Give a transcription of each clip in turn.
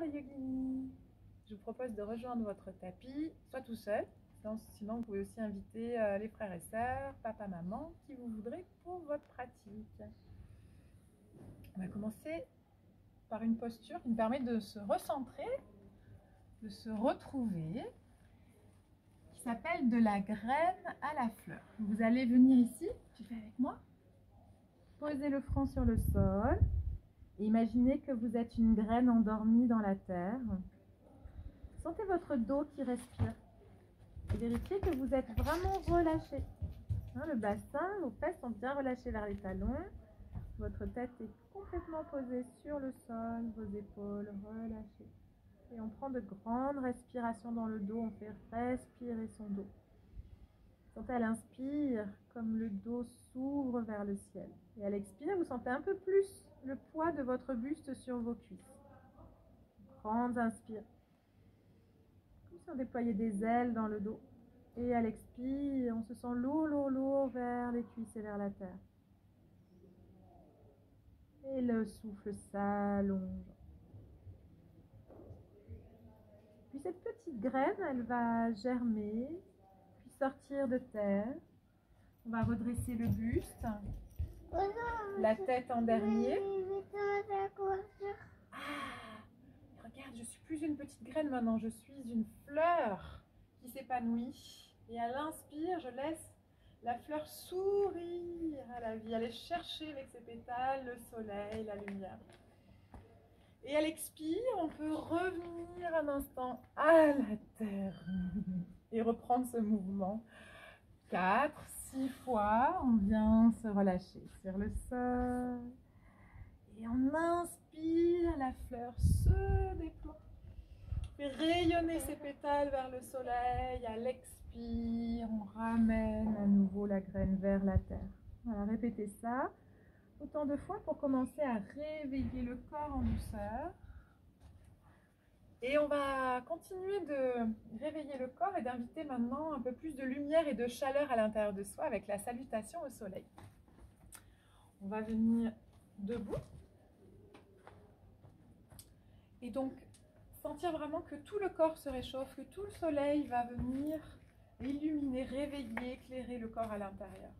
les yoginis. Je vous propose de rejoindre votre tapis, soit tout seul, sinon vous pouvez aussi inviter les frères et sœurs, papa, maman, qui vous voudrez pour votre pratique. On va commencer par une posture qui nous permet de se recentrer, de se retrouver, qui s'appelle de la graine à la fleur. Vous allez venir ici, tu fais avec moi, posez le front sur le sol et imaginez que vous êtes une graine endormie dans la terre. Sentez votre dos qui respire et vérifiez que vous êtes vraiment relâché. Le bassin, vos fesses sont bien relâchées vers les talons. Votre tête est complètement posée sur le sol, vos épaules relâchées. Et on prend de grandes respirations dans le dos, on fait respirer son dos. Sentez à l'inspire comme le dos s'ouvre vers le ciel. Et à l'expire, vous sentez un peu plus le poids de votre buste sur vos cuisses. Grande inspire. Comme si on déployait des ailes dans le dos. Et à l'expire, on se sent lourd, lourd, lourd vers les cuisses et vers la terre. Et le souffle s'allonge. Puis cette petite graine, elle va germer, puis sortir de terre. On va redresser le buste, la tête en dernier. Ah, regarde, je suis plus une petite graine maintenant, je suis une fleur qui s'épanouit. Et à l'inspire, je laisse la fleur sourire à la vie, aller chercher avec ses pétales le soleil, la lumière. Et à l'expire, on peut revenir un instant à la terre et reprendre ce mouvement. 4, 6 fois, on vient se relâcher sur le sol. Et on inspire, la fleur se déploie. Fait rayonner ses pétales vers le soleil. À l'expire, on ramène à nouveau la graine vers la terre. Voilà, répétez ça autant de fois pour commencer à réveiller le corps en douceur. Et on va continuer de réveiller le corps et d'inviter maintenant un peu plus de lumière et de chaleur à l'intérieur de soi avec la salutation au soleil. On va venir debout. Et donc, sentir vraiment que tout le corps se réchauffe, que tout le soleil va venir illuminer, réveiller, éclairer le corps à l'intérieur.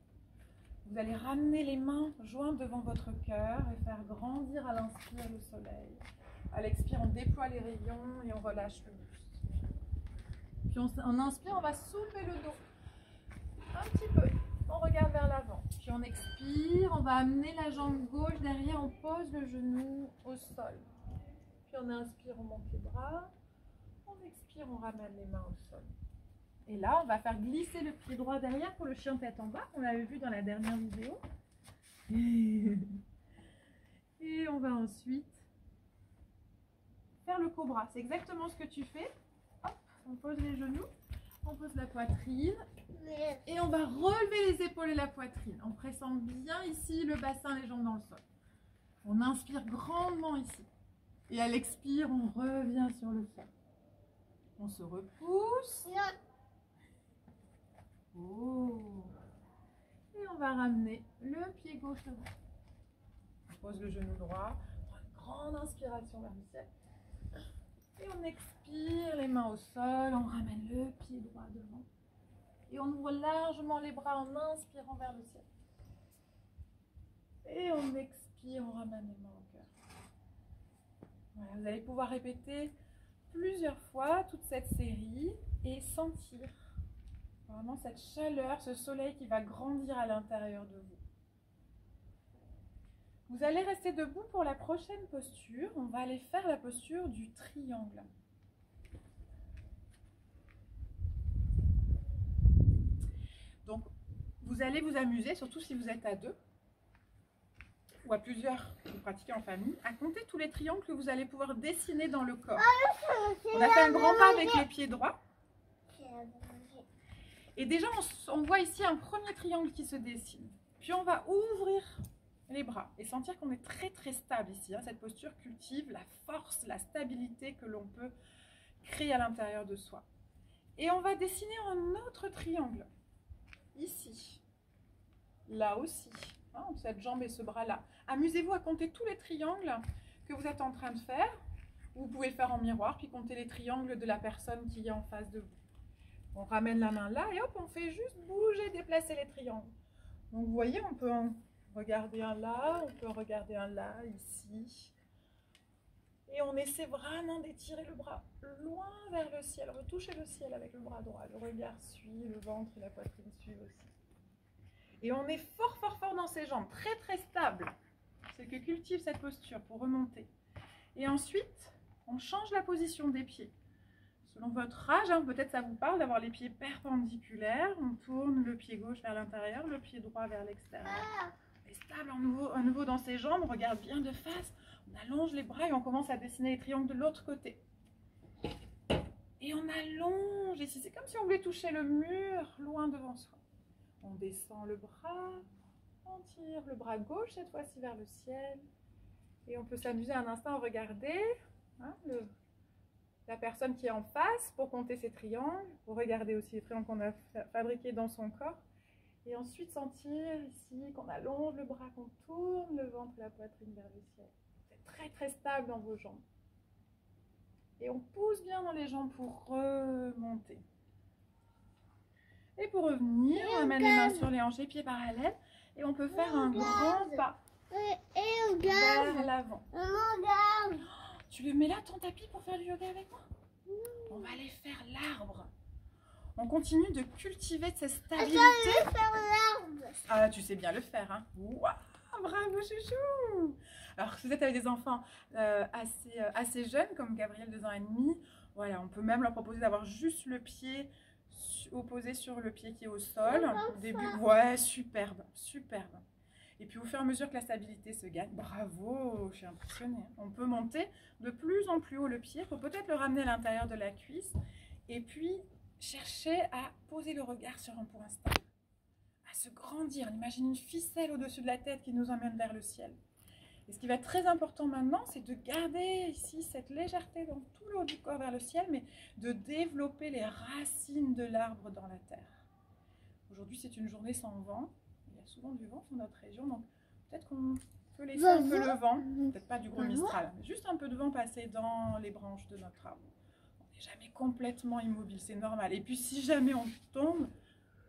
Vous allez ramener les mains jointes devant votre cœur et faire grandir à l'inspire le soleil. À l'expire, on déploie les rayons et on relâche le buste. Puis on inspire, on va soulever le dos un petit peu. On regarde vers l'avant. Puis on expire, on va amener la jambe gauche derrière, on pose le genou au sol. Puis on inspire, on monte les bras. On expire, on ramène les mains au sol. Et là, on va faire glisser le pied droit derrière pour le chien tête en bas. On l'avait vu dans la dernière vidéo. Et on va ensuite faire le cobra. C'est exactement ce que tu fais. Hop, on pose les genoux, on pose la poitrine. Et on va relever les épaules et la poitrine en pressant bien ici le bassin, les jambes dans le sol. On inspire grandement ici. Et à l'expire, on revient sur le sol. On se repousse. Oh. Et on va ramener le pied gauche devant. On pose le genou droit. On prend une grande inspiration vers le ciel. Et on expire, les mains au sol. On ramène le pied droit devant. Et on ouvre largement les bras en inspirant vers le ciel. Et on expire, on ramène les mains au cœur. Voilà, vous allez pouvoir répéter plusieurs fois toute cette série et sentir vraiment cette chaleur, ce soleil qui va grandir à l'intérieur de vous. Vous allez rester debout pour la prochaine posture. On va aller faire la posture du triangle. Donc, vous allez vous amuser, surtout si vous êtes à deux ou à plusieurs, vous pratiquez en famille, à compter tous les triangles que vous allez pouvoir dessiner dans le corps. On a fait un grand pas avec les pieds droits. Et déjà, on voit ici un premier triangle qui se dessine. Puis on va ouvrir les bras et sentir qu'on est très très stable ici. Cette posture cultive la force, la stabilité que l'on peut créer à l'intérieur de soi. Et on va dessiner un autre triangle. Ici, là aussi, cette jambe et ce bras-là. Amusez-vous à compter tous les triangles que vous êtes en train de faire. Vous pouvez le faire en miroir, puis compter les triangles de la personne qui est en face de vous. On ramène la main là et hop, on fait juste bouger, déplacer les triangles. Donc vous voyez, on peut en regarder un là, on peut en regarder un là, ici. Et on essaie vraiment d'étirer le bras loin vers le ciel. On veut toucher le ciel avec le bras droit. Le regard suit, le ventre et la poitrine suivent aussi. Et on est fort, fort, fort dans ses jambes, très, très stable. C'est que cultive cette posture pour remonter. Et ensuite, on change la position des pieds. Selon votre âge, hein, peut-être ça vous parle d'avoir les pieds perpendiculaires. On tourne le pied gauche vers l'intérieur, le pied droit vers l'extérieur. On est stable à nouveau dans ses jambes, on regarde bien de face. On allonge les bras et on commence à dessiner les triangles de l'autre côté. Et on allonge ici. C'est comme si on voulait toucher le mur loin devant soi. On descend le bras, on tire le bras gauche cette fois-ci vers le ciel. Et on peut s'amuser un instant à regarder hein, la personne qui est en face pour compter ses triangles, pour regarder aussi les triangles qu'on a fabriqués dans son corps. Et ensuite sentir ici qu'on allonge le bras, qu'on tourne le ventre et la poitrine vers le ciel. C'est très très stable dans vos jambes. Et on pousse bien dans les jambes pour remonter. Et pour revenir, on amène les mains sur les hanches, les pieds parallèles. Et on peut faire un grand pas vers l'avant. Tu le mets là ton tapis pour faire du yoga avec moi? On va aller faire l'arbre. On continue de cultiver cette stabilité. Je vais faire l'arbre. Ah, tu sais bien le faire, hein? Waouh, bravo chouchou! Alors, si vous êtes avec des enfants assez jeunes, comme Gabriel, 2 ans et demi, voilà, on peut même leur proposer d'avoir juste le pied opposé sur le pied qui est au sol. Au début, ouais, superbe, superbe. Et puis au fur et à mesure que la stabilité se gagne, bravo, je suis impressionnée. On peut monter de plus en plus haut le pied, il faut peut-être le ramener à l'intérieur de la cuisse. Et puis chercher à poser le regard sur un point stable, à se grandir. On imagine une ficelle au-dessus de la tête qui nous emmène vers le ciel. Et ce qui va être très important maintenant, c'est de garder ici cette légèreté dans tout le haut du corps vers le ciel, mais de développer les racines de l'arbre dans la terre. Aujourd'hui, c'est une journée sans vent. Il y a souvent du vent sur notre région, donc peut-être qu'on peut laisser un peu le vent, peut-être pas du gros mistral, mais juste un peu de vent passer dans les branches de notre arbre. On n'est jamais complètement immobile, c'est normal. Et puis si jamais on tombe,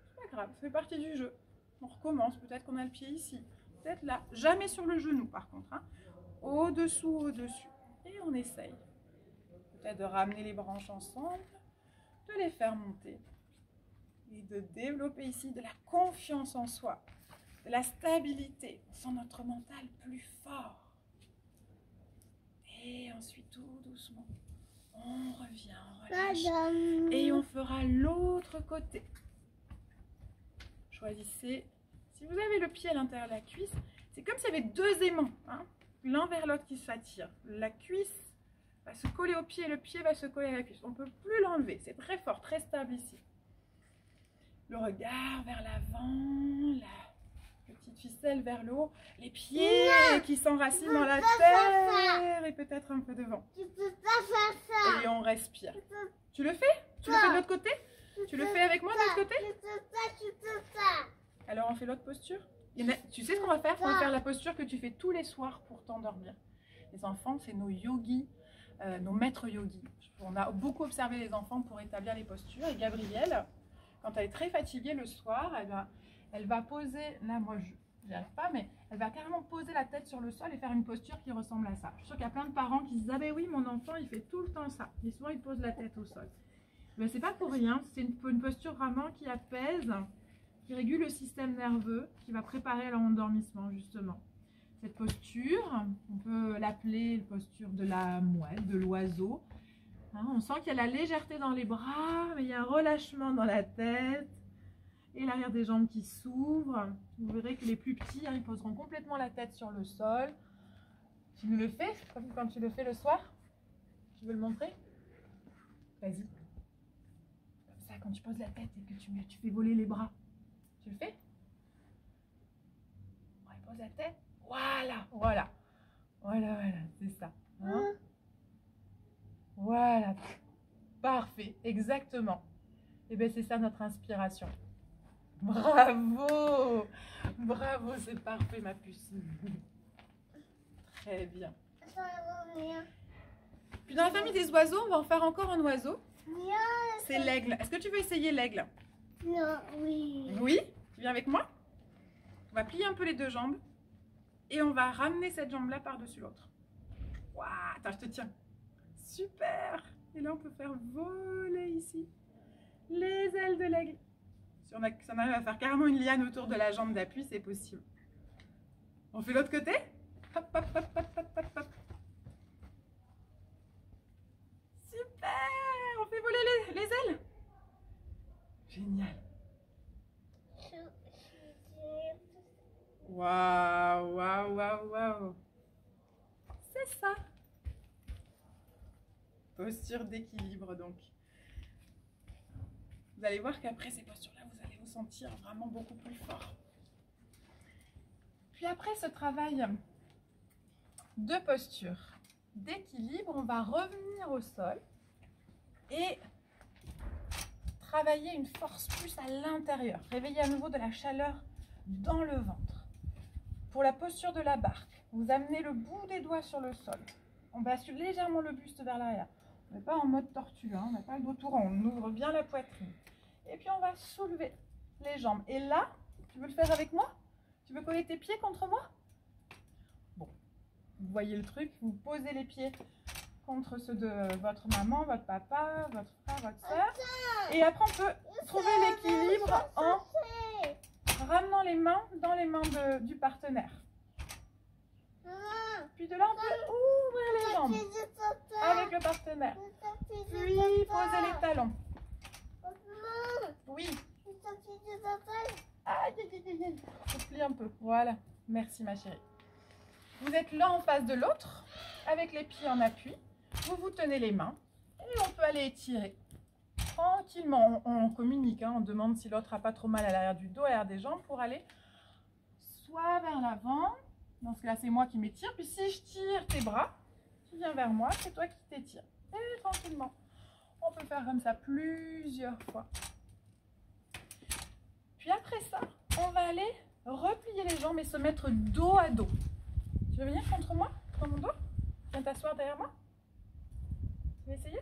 c'est pas grave, ça fait partie du jeu. On recommence, peut-être qu'on a le pied ici, peut-être là, jamais sur le genou par contre, hein. Au-dessous, au-dessus. Et on essaye peut-être de ramener les branches ensemble, de les faire monter. Et de développer ici de la confiance en soi, de la stabilité. On sent notre mental plus fort. Et ensuite, tout doucement, on revient, on relâche. Et on fera l'autre côté. Choisissez. Si vous avez le pied à l'intérieur de la cuisse, c'est comme s'il y avait 2 aimants, hein, l'un vers l'autre qui s'attirent. La cuisse va se coller au pied et le pied va se coller à la cuisse. On ne peut plus l'enlever. C'est très fort, très stable ici. Le regard vers l'avant, la petite ficelle vers le haut, les pieds qui s'enracinent dans la terre et peut-être un peu de vent. Tu peux pas faire ça. Et on respire. Tu le fais? Tu le fais de l'autre côté? Tu le fais avec moi de l'autre côté? Tu peux pas. Alors on fait l'autre posture? Tu sais ce qu'on va faire? On va faire la posture que tu fais tous les soirs pour t'endormir. Les enfants, c'est nos yogis, nos maîtres yogis. On a beaucoup observé les enfants pour établir les postures. Et Gabrielle, quand elle est très fatiguée le soir, elle va poser, là moi je n'y arrive pas, mais elle va carrément poser la tête sur le sol et faire une posture qui ressemble à ça. Je suis sûre qu'il y a plein de parents qui se disent « Ah ben oui, mon enfant il fait tout le temps ça ». Et souvent il pose la tête au sol. Mais c'est pas pour rien, c'est une posture vraiment qui apaise, qui régule le système nerveux, qui va préparer à l'endormissement justement. Cette posture, on peut l'appeler posture de la mouette, de l'oiseau. Hein, on sent qu'il y a la légèreté dans les bras, mais il y a un relâchement dans la tête et l'arrière des jambes qui s'ouvrent. Vous verrez que les plus petits, hein, ils poseront complètement la tête sur le sol. Tu nous le fais, comme quand tu le fais le soir? Tu veux le montrer? Vas-y. Comme ça, quand tu poses la tête et que tu fais voler les bras. Tu le fais? Ouais, pose la tête. Voilà, voilà. Voilà, voilà, c'est ça. Hein? Voilà, parfait, exactement. Et bien c'est ça notre inspiration. Bravo, bravo, c'est parfait ma puce. Très bien. Ça va revenir. Puis Puis dans la famille des oiseaux, on va en faire encore un oiseau. Non. C'est l'aigle. Est-ce que tu veux essayer l'aigle? Non, oui. Oui? Tu viens avec moi? On va plier un peu les deux jambes. Et on va ramener cette jambe-là par-dessus l'autre. Waouh! Attends, je te tiens. Super! Et là, on peut faire voler ici les ailes de l'aigle. Si on arrive à faire carrément une liane autour de la jambe d'appui, c'est possible. On fait l'autre côté? Hop, hop, hop, hop, hop, hop, hop. Super! On fait voler les ailes. Génial. Waouh, waouh, waouh, waouh. C'est ça. Posture d'équilibre donc. Vous allez voir qu'après ces postures-là, vous allez vous sentir vraiment beaucoup plus fort. Puis après ce travail de posture d'équilibre, on va revenir au sol et travailler une force plus à l'intérieur. Réveiller à nouveau de la chaleur dans le ventre. Pour la posture de la barque, vous amenez le bout des doigts sur le sol. On bascule légèrement le buste vers l'arrière. On n'est pas en mode tortue, hein, on n'a pas le dos tout rond, on ouvre bien la poitrine. Et puis on va soulever les jambes. Et là, tu veux le faire avec moi? Tu veux coller tes pieds contre moi? Bon, vous voyez le truc, vous posez les pieds contre ceux de votre maman, votre papa, votre frère, votre soeur. Et après on peut trouver l'équilibre en ramenant les mains dans les mains du partenaire. Puis de là on peut ouvrir les jambes avec le partenaire. Puis poser les talons. Oui. Aïe, aïe, aïe, aïe. Je plie un peu. Voilà. Merci ma chérie. Vous êtes l'un en face de l'autre, avec les pieds en appui. Vous vous tenez les mains et on peut aller étirer tranquillement. On communique, hein, on demande si l'autre n'a pas trop mal à l'arrière du dos, à l'arrière des jambes pour aller soit vers l'avant. Dans ce cas-là, c'est moi qui m'étire. Puis si je tire tes bras, tu viens vers moi, c'est toi qui t'étires. Et tranquillement. On peut faire comme ça plusieurs fois. Puis après ça, on va aller replier les jambes et se mettre dos à dos. Tu veux venir contre moi, dans mon dos? Viens t'asseoir derrière moi. Tu veux essayer?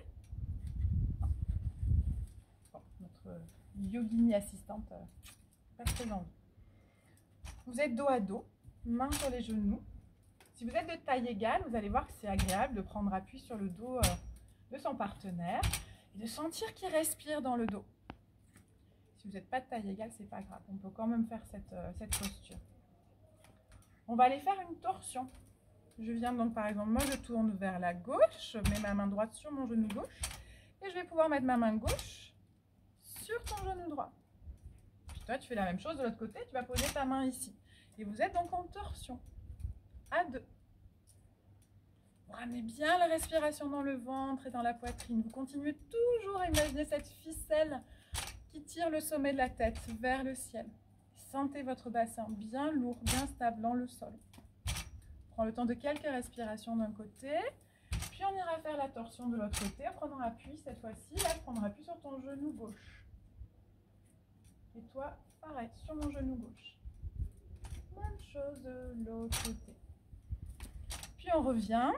Bon, notre yogini assistante pas très envie. Vous êtes dos à dos, mains sur les genoux. Si vous êtes de taille égale, vous allez voir que c'est agréable de prendre appui sur le dos de son partenaire et de sentir qu'il respire dans le dos. Si vous n'êtes pas de taille égale, c'est pas grave. On peut quand même faire cette posture. On va aller faire une torsion. Je viens donc par exemple, moi je tourne vers la gauche, je mets ma main droite sur mon genou gauche et je vais pouvoir mettre ma main gauche sur ton genou droit. Puis toi tu fais la même chose de l'autre côté, tu vas poser ta main ici. Et vous êtes donc en torsion, à deux. Vous ramenez bien la respiration dans le ventre et dans la poitrine. Vous continuez toujours à imaginer cette ficelle qui tire le sommet de la tête vers le ciel. Sentez votre bassin bien lourd, bien stable dans le sol. Prends le temps de quelques respirations d'un côté, puis on ira faire la torsion de l'autre côté en prenant appui cette fois-ci. Là, prendre appui sur ton genou gauche. Et toi, pareil, sur mon genou gauche. Même chose de l'autre côté. Puis on revient.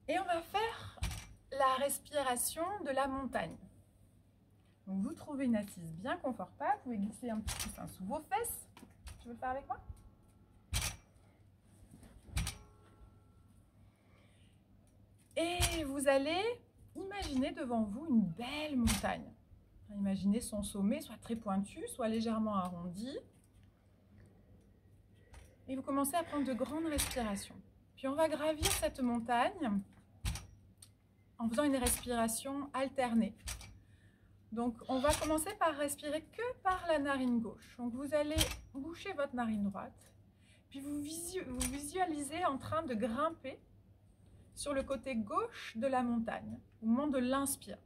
Et on va faire la respiration de la montagne. Donc vous trouvez une assise bien confortable. Vous pouvez glisser un petit coussin sous vos fesses. Tu veux le faire avec moi? Et vous allez imaginer devant vous une belle montagne. Imaginez son sommet soit très pointu, soit légèrement arrondi. Et vous commencez à prendre de grandes respirations. Puis on va gravir cette montagne en faisant une respiration alternée. Donc on va commencer par respirer que par la narine gauche. Donc vous allez boucher votre narine droite. Puis vous visualisez en train de grimper sur le côté gauche de la montagne au moment de l'inspire.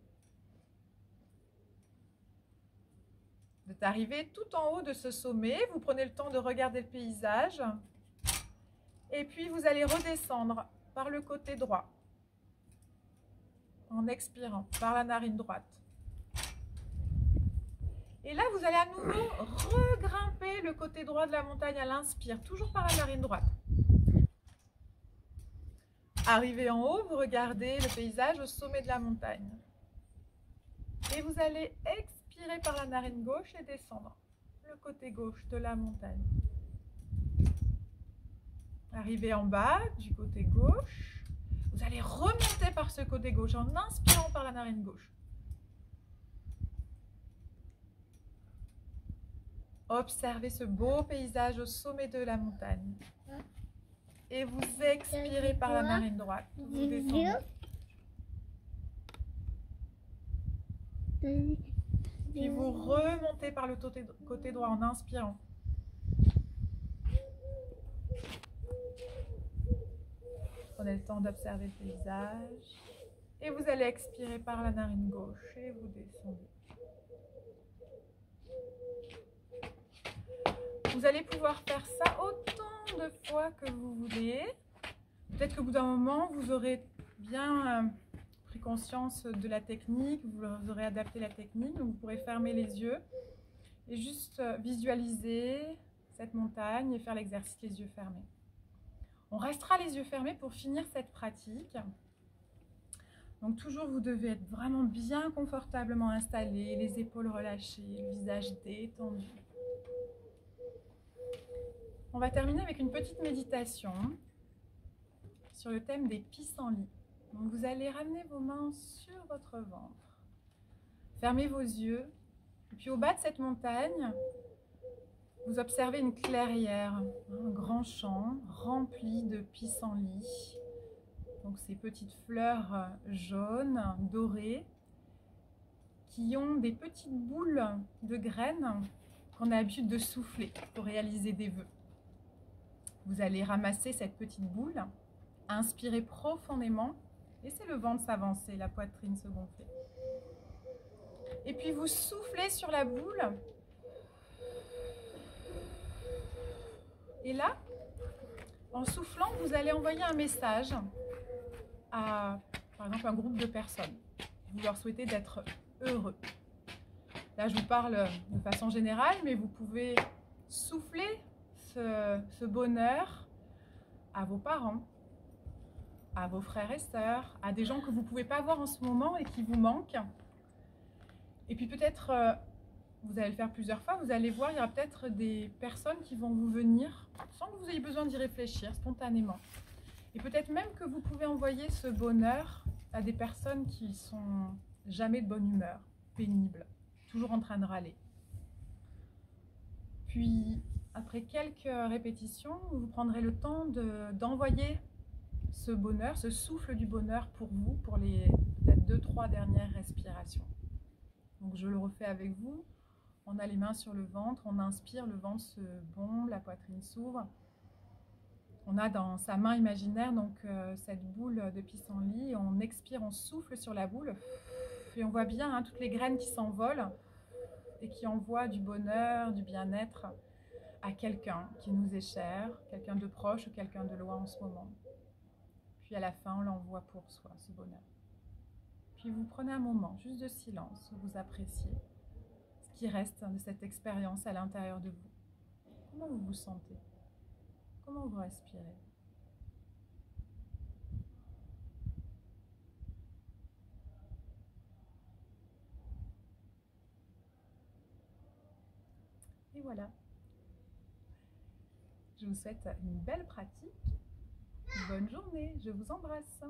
Vous êtes arrivé tout en haut de ce sommet, vous prenez le temps de regarder le paysage et puis vous allez redescendre par le côté droit en expirant par la narine droite. Et là, vous allez à nouveau regrimper le côté droit de la montagne à l'inspire, toujours par la narine droite. Arrivé en haut, vous regardez le paysage au sommet de la montagne. Et vous allez expirer par la narine gauche et descendre le côté gauche de la montagne. Arrivé en bas, du côté gauche, vous allez remonter par ce côté gauche en inspirant par la narine gauche. Observez ce beau paysage au sommet de la montagne. Et vous expirez par la narine droite. Vous descendez. Puis vous remontez par le côté droit en inspirant. Prenez le temps d'observer le paysage. Et vous allez expirer par la narine gauche et vous descendez. Vous allez pouvoir faire ça autant de fois que vous voulez. Peut-être qu'au bout d'un moment, vous aurez bien pris conscience de la technique, vous aurez adapté la technique, donc vous pourrez fermer les yeux et juste visualiser cette montagne et faire l'exercice les yeux fermés. On restera les yeux fermés pour finir cette pratique. Donc toujours, vous devez être vraiment bien confortablement installé, les épaules relâchées, le visage détendu. On va terminer avec une petite méditation sur le thème des pissenlits. Donc vous allez ramener vos mains sur votre ventre, fermez vos yeux, et puis au bas de cette montagne, vous observez une clairière, un grand champ rempli de pissenlits. Donc ces petites fleurs jaunes, dorées, qui ont des petites boules de graines qu'on a l'habitude de souffler pour réaliser des vœux. Vous allez ramasser cette petite boule, inspirez profondément, laissez le ventre s'avancer, la poitrine se gonfler. Et puis vous soufflez sur la boule. Et là, en soufflant, vous allez envoyer un message à, par exemple, un groupe de personnes. Vous leur souhaitez d'être heureux. Là, je vous parle de façon générale, mais vous pouvez souffler ce bonheur à vos parents, à vos frères et sœurs, à des gens que vous ne pouvez pas voir en ce moment et qui vous manquent. Et puis peut-être, vous allez le faire plusieurs fois, vous allez voir, il y aura peut-être des personnes qui vont vous venir sans que vous ayez besoin d'y réfléchir, spontanément. Et peut-être même que vous pouvez envoyer ce bonheur à des personnes qui sont jamais de bonne humeur, pénibles, toujours en train de râler. Puis, après quelques répétitions, vous prendrez le temps d'envoyer ce bonheur, ce souffle du bonheur pour vous, pour les peut-être 2-3 dernières respirations. Donc je le refais avec vous. On a les mains sur le ventre, on inspire, le ventre se bombe, la poitrine s'ouvre. On a dans sa main imaginaire donc cette boule de pissenlit. On expire, on souffle sur la boule et on voit bien toutes les graines qui s'envolent et qui envoient du bonheur, du bien-être à quelqu'un qui nous est cher, quelqu'un de proche ou quelqu'un de loin en ce moment. Puis à la fin, on l'envoie pour soi, ce bonheur. Puis vous prenez un moment juste de silence où vous appréciez ce qui reste de cette expérience à l'intérieur de vous. Comment vous vous sentez? Comment vous respirez? Et voilà. Je vous souhaite une belle pratique. Bonne journée. Je vous embrasse.